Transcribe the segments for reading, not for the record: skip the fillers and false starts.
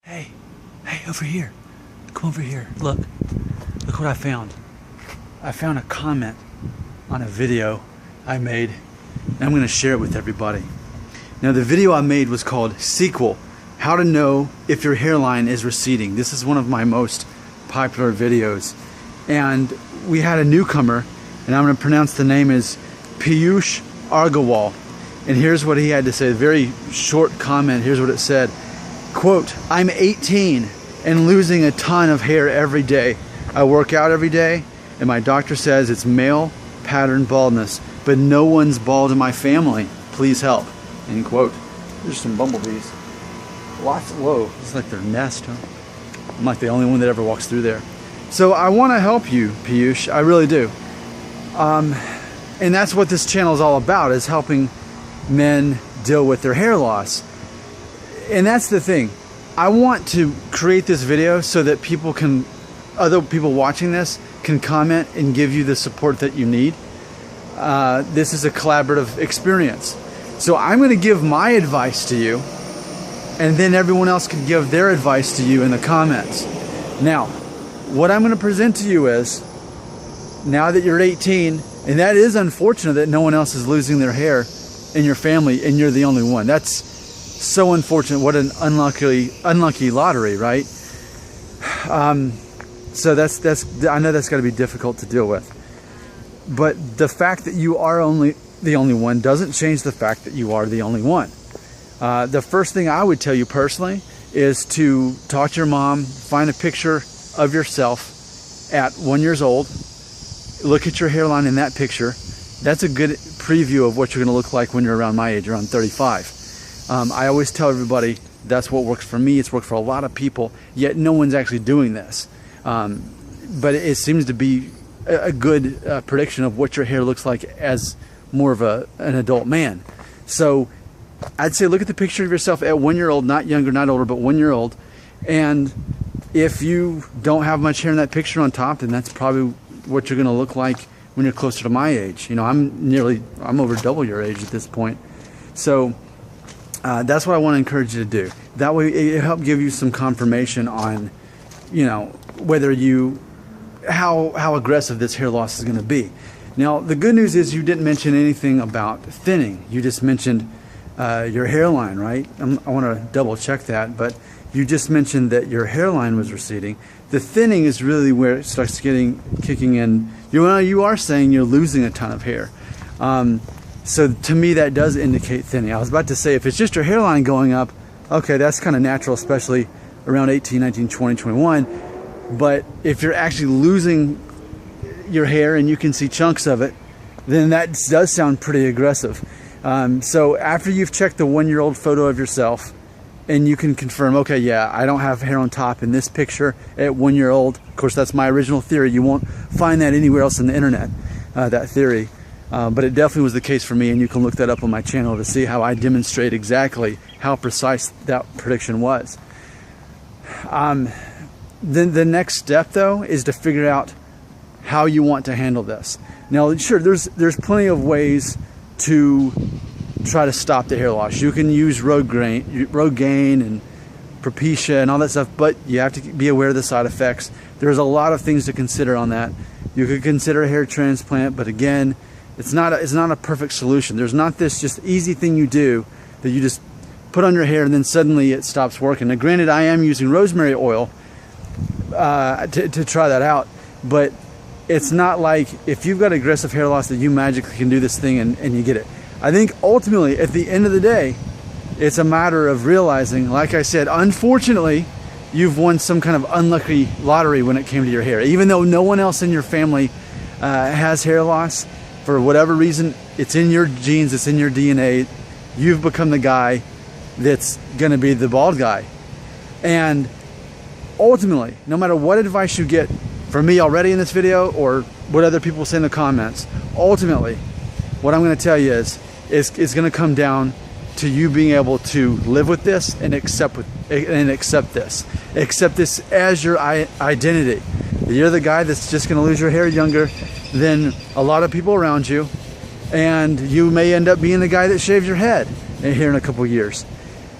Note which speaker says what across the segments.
Speaker 1: Hey, over here. Come over here. Look what I found. I found a comment on a video I made, and I'm going to share it with everybody. Now, the video I made was called Sequel, How to Know If Your Hairline is Receding. This is one of my most popular videos. And we had a newcomer, and I'm going to pronounce the name as Piyush Argawal. And here's what he had to say. A very short comment. Here's what it said. Quote, I'm 18 and losing a ton of hair every day. I work out every day, and my doctor says it's male pattern baldness, but no one's bald in my family. Please help. End quote. There's some bumblebees. Lots. Whoa, it's like their nest, huh? I'm like the only one that ever walks through there. So I want to help you, Piyush. I really do. And that's what this channel is all about, is helping men deal with their hair loss. And that's the thing. I want to create this video so that people can, other people watching this can comment and give you the support that you need. This is a collaborative experience. So I'm going to give my advice to you, and then everyone else can give their advice to you in the comments. Now, what I'm going to present to you is, now that you're 18, and that is unfortunate that no one else is losing their hair in your family and you're the only one. That's so unfortunate. What an unlucky lottery, right? So that's I know that's got to be difficult to deal with. But the fact that you are the only one doesn't change the fact that you are the only one. The first thing I would tell you personally is to talk to your mom, find a picture of yourself at 1 year old, look at your hairline in that picture. That's a good preview of what you're going to look like when you're around my age, around 35. I always tell everybody that's what works for me. It's worked for a lot of people, yet no one's actually doing this. But it seems to be a good prediction of what your hair looks like as more of an adult man. So I'd say look at the picture of yourself at 1 year old, not younger, not older, but 1 year old. And if you don't have much hair in that picture on top, then that's probably what you're going to look like when you're closer to my age. You know, I'm over double your age at this point. So that's what I want to encourage you to do. That way it helps give you some confirmation on, you know, whether how aggressive this hair loss is going to be. Now, the good news is you didn't mention anything about thinning. You just mentioned your hairline, right? I want to double check that, but you just mentioned that your hairline was receding. The thinning is really where it starts kicking in. You are saying you're losing a ton of hair. So to me, that does indicate thinning. I was about to say, if it's just your hairline going up, okay, that's kind of natural, especially around 18, 19, 20, 21. But if you're actually losing your hair and you can see chunks of it, then that does sound pretty aggressive. So after you've checked the 1 year old photo of yourself, and you can confirm, okay, yeah, I don't have hair on top in this picture at 1 year old. Of course, that's my original theory. You won't find that anywhere else on the internet, that theory. But it definitely was the case for me, and you can look that up on my channel to see how I demonstrate exactly how precise that prediction was. Then the next step, though, is to figure out how you want to handle this. Now, sure, there's plenty of ways to try to stop the hair loss. You can use Rogaine and Propecia and all that stuff, but you have to be aware of the side effects. There's a lot of things to consider on that. You could consider a hair transplant, but again, it's not a perfect solution. There's not this just easy thing you do that you just put on your hair and then suddenly it stops working. Now, granted, I am using rosemary oil to try that out, but it's not like if you've got aggressive hair loss that you magically can do this thing and you get it. I think ultimately, at the end of the day, it's a matter of realizing, like I said, unfortunately, you've won some kind of unlucky lottery when it came to your hair. Even though no one else in your family has hair loss, for whatever reason, it's in your genes, it's in your DNA, you've become the guy that's going to be the bald guy. And ultimately, no matter what advice you get from me already in this video or what other people say in the comments, ultimately, what I'm going to tell you is it's going to come down to you being able to live with this and accept this. Accept this as your identity. You're the guy that's just going to lose your hair younger than a lot of people around you, and you may end up being the guy that shaves your head here in a couple years.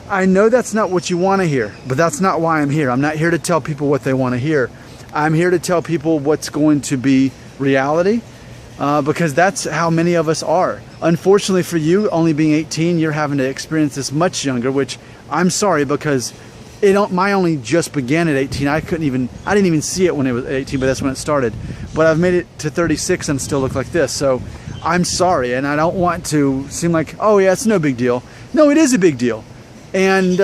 Speaker 1: I know that's not what you want to hear, but that's not why I'm here. I'm not here to tell people what they want to hear. I'm here to tell people what's going to be reality, because that's how many of us are. Unfortunately for you, only being 18, you're having to experience this much younger, which I'm sorry, because my only just began at 18. I didn't even see it when it was 18, but that's when it started. But I've made it to 36 and still look like this. So I'm sorry, and I don't want to seem like, oh yeah, it's no big deal. No, it is a big deal. And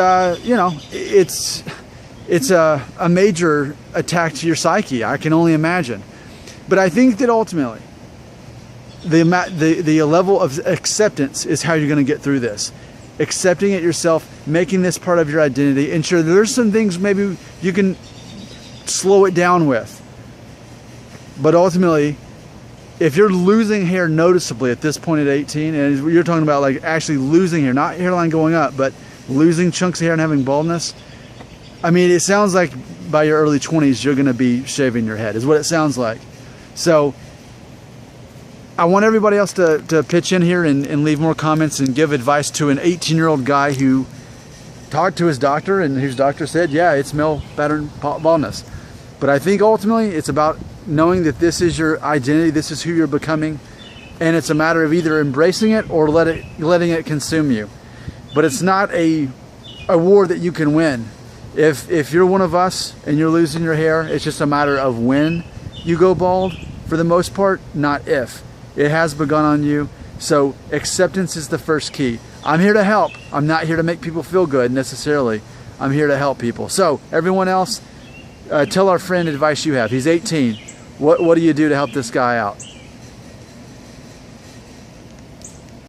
Speaker 1: you know, it's a major attack to your psyche. I can only imagine. But I think that ultimately, the level of acceptance is how you're going to get through this. Accepting it yourself, making this part of your identity, and sure, there's some things maybe you can slow it down with. But ultimately, if you're losing hair noticeably at this point at 18, and you're talking about like actually losing hair, not hairline going up, but losing chunks of hair and having baldness, I mean, it sounds like by your early 20s, you're going to be shaving your head, is what it sounds like. So I want everybody else to pitch in here and leave more comments and give advice to an 18-year-old guy who talked to his doctor and whose doctor said, yeah, it's male pattern baldness. But I think ultimately it's about knowing that this is your identity, this is who you're becoming, and it's a matter of either embracing it or letting it consume you. But it's not a war that you can win. If you're one of us and you're losing your hair, it's just a matter of when you go bald, for the most part, not if. It has begun on you, so acceptance is the first key. I'm here to help. I'm not here to make people feel good necessarily. I'm here to help people. So everyone else, tell our friend advice you have. He's 18. What do you do to help this guy out?